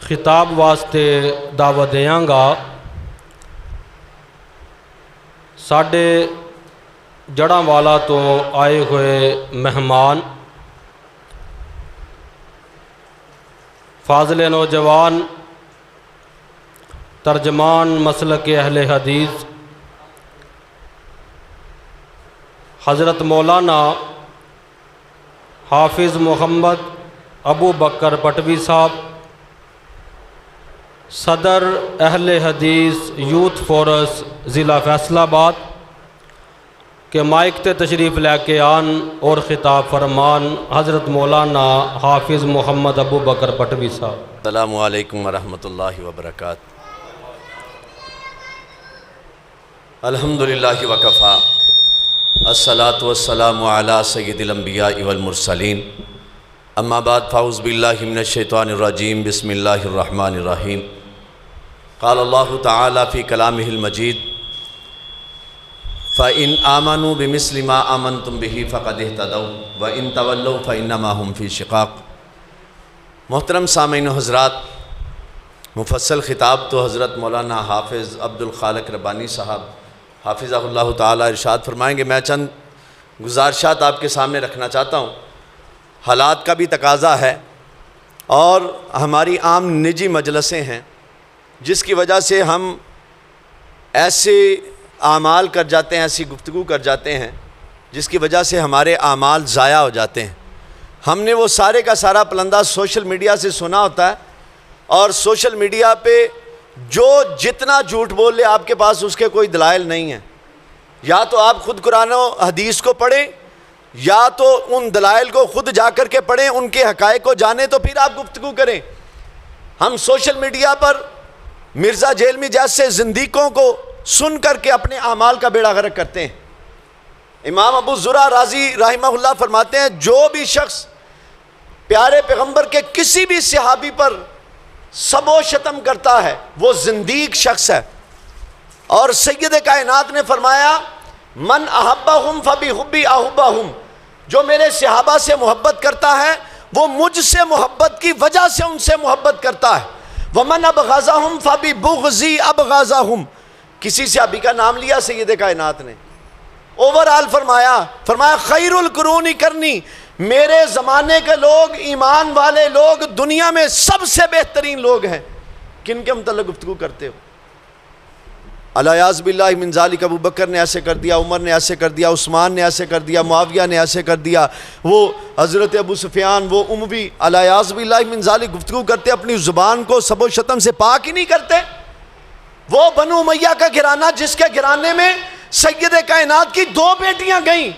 خطاب واسطے دعوت دیاں گا۔ ساڈے جڑاں والا تو آئے ہوئے مہمان، فاضل نوجوان، ترجمان مسلک اہل حدیث حضرت مولانا حافظ محمد ابو بکر پٹوی صاحب، صدر اہل حدیث یوتھ فورس ضلع فیصل آباد کے مائک تے تشریف لے کے آن اور خطاب فرمان حضرت مولانا حافظ محمد ابو بکر پٹوی صاحب۔ السلام علیکم ورحمۃ اللہ وبرکاتہ۔ الحمدللہ وکفا، الصلاۃ والسلام علی سید الانبیاء والمرسلین، اما بعد فاعوذ باللہ من الشیطان الرجیم، بسم اللہ الرحمن الرحیم۔ قال اللہ تعالی فی کلامہ المجید، فَإِنْ آمَنُوا بِمِثْلِ مَا آمَنْتُمْ بِهِ فَقَدِ اهْتَدَوْا وَإِنْ تَوَلَّوْا فَإِنَّمَا هُمْ فِي شِقَاقٍ۔ محترم سامعین و حضرات، مفصل خطاب تو حضرت مولانا حافظ عبدالخالق ربانی صاحب حافظہ اللہ تعالی ارشاد فرمائیں گے۔ میں چند گزارشات آپ کے سامنے رکھنا چاہتا ہوں۔ حالات کا بھی تقاضا ہے اور ہماری عام نجی مجلسیں ہیں جس کی وجہ سے ہم ایسے اعمال کر جاتے ہیں، ایسی گفتگو کر جاتے ہیں جس کی وجہ سے ہمارے اعمال ضائع ہو جاتے ہیں۔ ہم نے وہ سارے کا سارا پلندہ سوشل میڈیا سے سنا ہوتا ہے، اور سوشل میڈیا پہ جو جتنا جھوٹ بول لے آپ کے پاس اس کے کوئی دلائل نہیں ہیں۔ یا تو آپ خود قرآن و حدیث کو پڑھیں، یا تو ان دلائل کو خود جا کر کے پڑھیں، ان کے حقائق کو جانیں، تو پھر آپ گفتگو کریں۔ ہم سوشل میڈیا پر مرزا جیلمی جیسے زندیقوں کو سن کر کے اپنے اعمال کا بیڑا غرق کرتے ہیں۔ امام ابو زرع رازی رحمہ اللہ فرماتے ہیں، جو بھی شخص پیارے پیغمبر کے کسی بھی صحابی پر سب و شتم کرتا ہے وہ زندیق شخص ہے۔ اور سید کائنات نے فرمایا، من احبہم فبحبی احبہم، جو میرے صحابہ سے محبت کرتا ہے وہ مجھ سے محبت کی وجہ سے ان سے محبت کرتا ہے۔ ومن ابغضہم فببغضی ابغضہم، کسی صحابی کا نام لیا سید کائنات نے، اوورآل فرمایا خیر القرون کرنی، میرے زمانے کے لوگ، ایمان والے لوگ دنیا میں سب سے بہترین لوگ ہیں۔ کن کے متعلق گفتگو کرتے ہو؟ الیاذ باللہ من ذالک، ابو بکر نے ایسے کر دیا، عمر نے ایسے کر دیا، عثمان نے ایسے کر دیا، معاویہ نے ایسے کر دیا، وہ حضرت ابو سفیان، وہ اموی، الیاذ باللہ من ذالک گفتگو کرتے، اپنی زبان کو سب و شتم سے پاک ہی نہیں کرتے۔ وہ بنو امیہ کا گھرانہ جس کے گھرانے میں سید کائنات کی 2 بیٹیاں گئیں،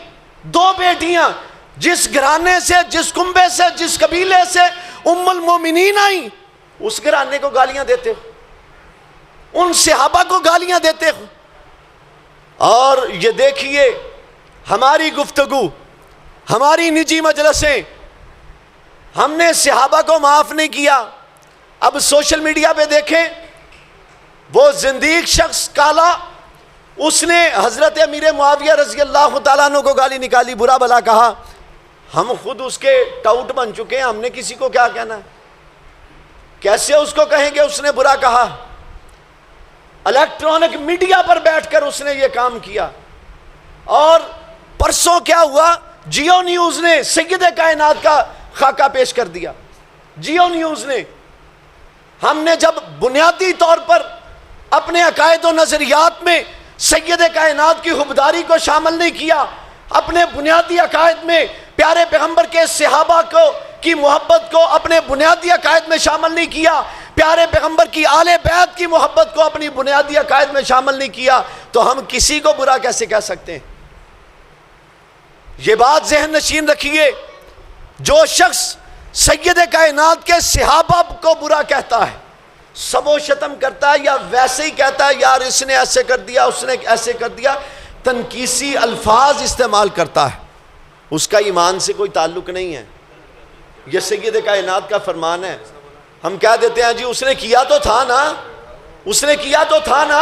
2 بیٹیاں، جس گھرانے سے، جس کنبے سے، جس قبیلے سے ام المومنین آئیں، اس گھرانے کو گالیاں دیتے ہو، ان صحابہ کو گالیاں دیتے ہو۔ اور یہ دیکھیے ہماری گفتگو، ہماری نجی مجلسیں، ہم نے صحابہ کو معاف نہیں کیا۔ اب سوشل میڈیا پہ دیکھیں، وہ زندیق شخص کالا، اس نے حضرت امیر معاویہ رضی اللہ تعالیٰ عنہ کو گالی نکالی، برا بھلا کہا۔ ہم خود اس کے ٹاؤٹ بن چکے ہیں، ہم نے کسی کو کیا کہنا ہے؟ کیسے اس کو کہیں گے اس نے برا کہا؟ الیکٹرانک میڈیا پر بیٹھ کر اس نے یہ کام کیا۔ اور پرسوں کیا ہوا، جیو نیوز نے سید کائنات کا خاکہ پیش کر دیا، جیو نیوز نے۔ ہم نے جب بنیادی طور پر اپنے عقائد و نظریات میں سید کائنات کی حبداری کو شامل نہیں کیا، اپنے بنیادی عقائد میں پیارے پیغمبر کے صحابہ کی محبت کو اپنے بنیادی عقائد میں شامل نہیں کیا، پیارے پیغمبر کی آل بیت کی محبت کو اپنی بنیادی عقائد میں شامل نہیں کیا، تو ہم کسی کو برا کیسے کہہ سکتے ہیں؟ یہ بات ذہن نشین رکھیے، جو شخص سید کائنات کے صحابہ کو برا کہتا ہے، سب و شتم کرتا ہے، یا ویسے ہی کہتا ہے یار اس نے ایسے کر دیا، اس نے ایسے کر دیا، تنقیسی الفاظ استعمال کرتا ہے، اس کا ایمان سے کوئی تعلق نہیں ہے۔ یہ سید کائنات کا فرمان ہے۔ ہم کہہ دیتے ہیں جی اس نے کیا تو تھا نا، اس نے کیا تو تھا نا۔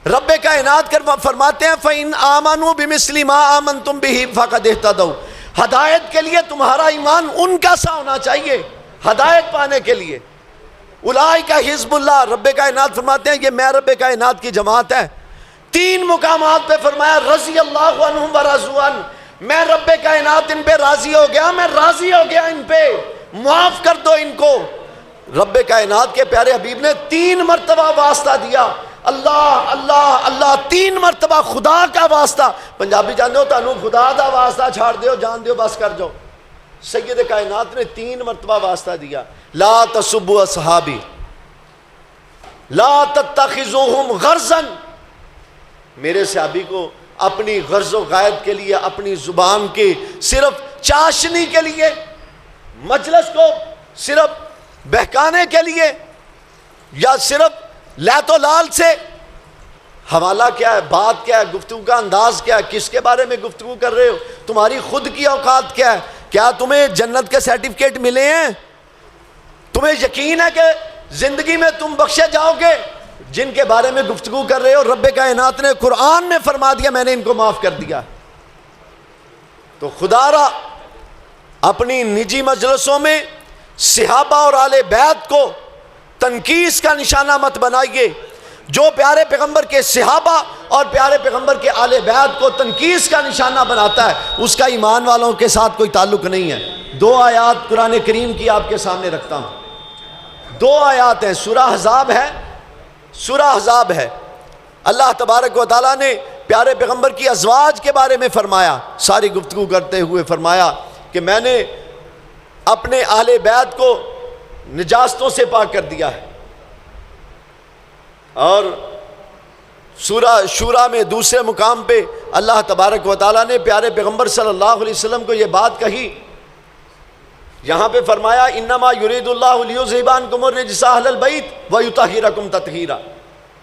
رب کائنات فرماتے ہیں فَإِنْ آمَنُوا بِمِثْلِ مَا آمَنْتُمْ بِهِ فَقَدِ اهْتَدَوْا، ہدایت کے لیے تمہارا ایمان ان کا سا ہونا چاہیے، ہدایت پانے کے لیے۔ اولئک حزب اللہ، رب کائنات فرماتے ہیں یہ میں رب کائنات کی جماعت ہے۔ 3 مقامات پہ فرمایا رضی اللہ عنہم ورضوا عنہ، میں رب کائنات ان پہ راضی ہو گیا، میں راضی ہو گیا ان پہ، معاف کر دو ان کو۔ رب کائنات کے پیارے حبیب نے 3 مرتبہ واسطہ دیا، اللہ اللہ اللہ، 3 مرتبہ خدا کا واسطہ۔ پنجابی جانتے ہو تانوں خدا دا واسطہ چھاڑ دیو، جان دیو، بس کر جاؤ۔ سید کائنات نے 3 مرتبہ واسطہ دیا، لا تسبوا اصحابی، لا تتخذوہم غرضا، میرے صحابی کو اپنی غرض و غائد کے لیے، اپنی زبان کے صرف چاشنی کے لیے، مجلس کو صرف بہکانے کے لیے، یا صرف لیت و لال سے، حوالہ کیا ہے، بات کیا ہے، گفتگو کا انداز کیا ہے، کس کے بارے میں گفتگو کر رہے ہو، تمہاری خود کی اوقات کیا ہے، کیا تمہیں جنت کے سرٹیفکیٹ ملے ہیں، تمہیں یقین ہے کہ زندگی میں تم بخشے جاؤ گے، جن کے بارے میں گفتگو کر رہے ہو رب کائنات نے قرآن میں فرما دیا میں نے ان کو معاف کر دیا۔ تو خدا را اپنی نجی مجلسوں میں صحابہ اور آل بیت کو تنقیص کا نشانہ مت بنائیے۔ جو پیارے پیغمبر کے صحابہ اور پیارے پیغمبر کے آل بیت کو تنقیص کا نشانہ بناتا ہے، اس کا ایمان والوں کے ساتھ کوئی تعلق نہیں ہے۔ 2 آیات قرآن کریم کی آپ کے سامنے رکھتا ہوں، 2 آیات ہیں، سورہ احزاب ہے، سورہ احزاب ہے۔ اللہ تبارک و تعالیٰ نے پیارے پیغمبر کی ازواج کے بارے میں فرمایا، ساری گفتگو کرتے ہوئے فرمایا کہ میں نے اپنے اہل بیت کو نجاستوں سے پاک کر دیا ہے۔ اور سورہ شورا میں دوسرے مقام پہ اللہ تبارک و تعالیٰ نے پیارے پیغمبر صلی اللہ علیہ وسلم کو یہ بات کہی، یہاں پہ فرمایا انما یرید اللہ لیذھب عنکم الرجس اہل البیت ویطہرکم تطہیرا،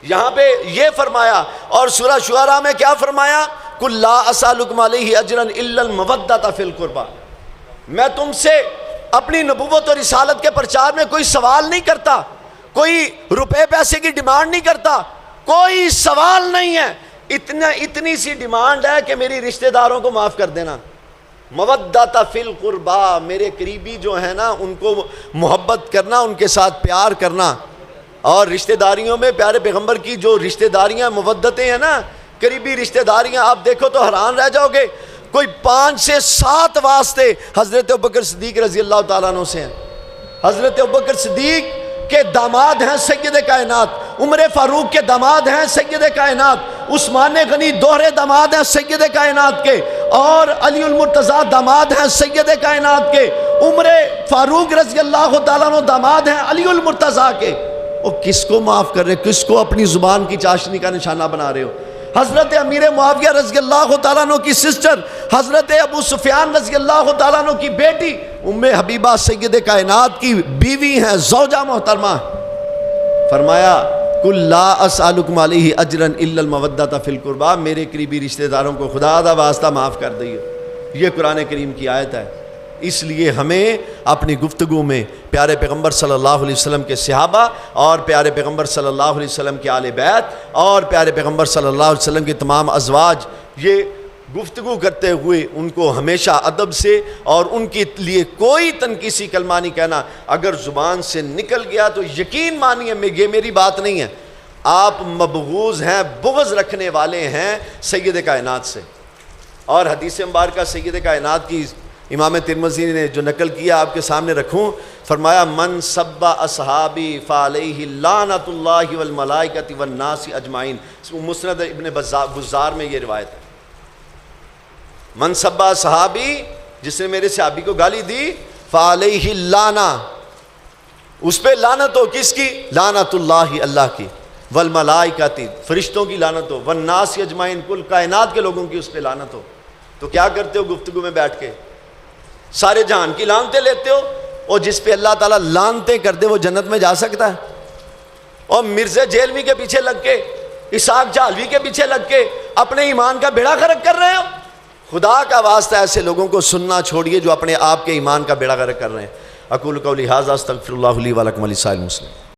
یہاں پہ یہ فرمایا۔ اور سورہ شعراء میں کیا فرمایا، قل لا اسألکم علیہ اجرا الا المودۃ فی القربى، میں تم سے اپنی نبوت اور رسالت کے پرچار میں کوئی سوال نہیں کرتا، کوئی روپے پیسے کی ڈیمانڈ نہیں کرتا، کوئی سوال نہیں ہے، اتنی سی ڈیمانڈ ہے کہ میری رشتہ داروں کو معاف کر دینا۔ مودۃ فی القربى، میرے قریبی جو ہیں نا ان کو محبت کرنا، ان کے ساتھ پیار کرنا۔ اور رشتہ داریوں میں پیارے پیغمبر کی جو رشتہ داریاں مودتیں ہیں نا، قریبی رشتہ داریاں، آپ دیکھو تو حیران رہ جاؤ گے، کوئی 5 سے 7 واسطے حضرت ابوبکر صدیق رضی اللہ تعالیٰ عنہ سے ہیں۔ حضرت ابوبکر صدیق کے داماد ہیں سید کائنات، عمر فاروق کے داماد ہیں سید کائنات، عثمان غنی دوہرے داماد ہیں سید کائنات کے، اور علی المرتضیٰ داماد ہیں سید کائنات کے، عمر فاروق رضی اللہ تعالیٰ عنہ داماد ہیں علی المرتضیٰ کے۔ وہ کس کو معاف کر رہے، کس کو اپنی زبان کی چاشنی کا نشانہ بنا رہے ہو؟ حضرت امیر معاویہ رضی اللہ تعالیٰ عنہ کی سسٹر، حضرت ابو سفیان رضی اللہ تعالیٰ عنہ کی بیٹی ام حبیبہ سید کائنات کی بیوی ہیں، زوجہ محترمہ۔ فرمایا قل لا اسألکم علیہ اجرا الا المودۃ فی القربى، میرے قریبی رشتہ داروں کو خدا دا واسطہ معاف کر دیے۔ یہ قرآن کریم کی آیت ہے۔ اس لیے ہمیں اپنی گفتگو میں پیارے پیغمبر صلی اللہ علیہ وسلم کے صحابہ اور پیارے پیغمبر صلی اللہ علیہ وسلم کے آل بیت اور پیارے پیغمبر صلی اللہ علیہ وسلم کے تمام ازواج، یہ گفتگو کرتے ہوئے ان کو ہمیشہ ادب سے اور ان کے لیے کوئی تنقیسی کلمہ نہیں کہنا۔ اگر زبان سے نکل گیا تو یقین مانیے یہ میری بات نہیں ہے، آپ مبغوض ہیں، بغض رکھنے والے ہیں سید کائنات سے۔ اور حدیث مبارکہ سید کائنات کی امام ترمذی نے جو نقل کیا آپ کے سامنے رکھوں، فرمایا من سب اصحابی فعلیہ لعنت اللہ والملائکۃ والناس اجمعین، مسند ابن بزار میں یہ روایت ہے۔ من سب اصحابی، جس نے میرے صحابی کو گالی دی، فعلیہ لعنہ، اس پہ لعنت ہو، کس کی؟ لعنت اللہ، اللہ کی، والملائکۃ، فرشتوں کی لعنت ہو، والناس اجمعین، کل کائنات کے لوگوں کی اس پہ لعنت ہو۔ تو کیا کرتے ہو گفتگو میں بیٹھ کے؟ سارے جہان کی لعنتیں لیتے ہو، اور جس پہ اللہ تعالیٰ لعنتیں کر دے وہ جنت میں جا سکتا ہے؟ اور مرزا جیلوی کے پیچھے لگ کے، اسحاق جہلوی کے پیچھے لگ کے اپنے ایمان کا بیڑا غرق کر رہے ہو؟ خدا کا واسطہ ایسے لوگوں کو سننا چھوڑیے جو اپنے آپ کے ایمان کا بیڑا غرق کر رہے ہیں۔ اقول قولی ھذا استغفر اللہ لی ولکم ولسائر المسلمین۔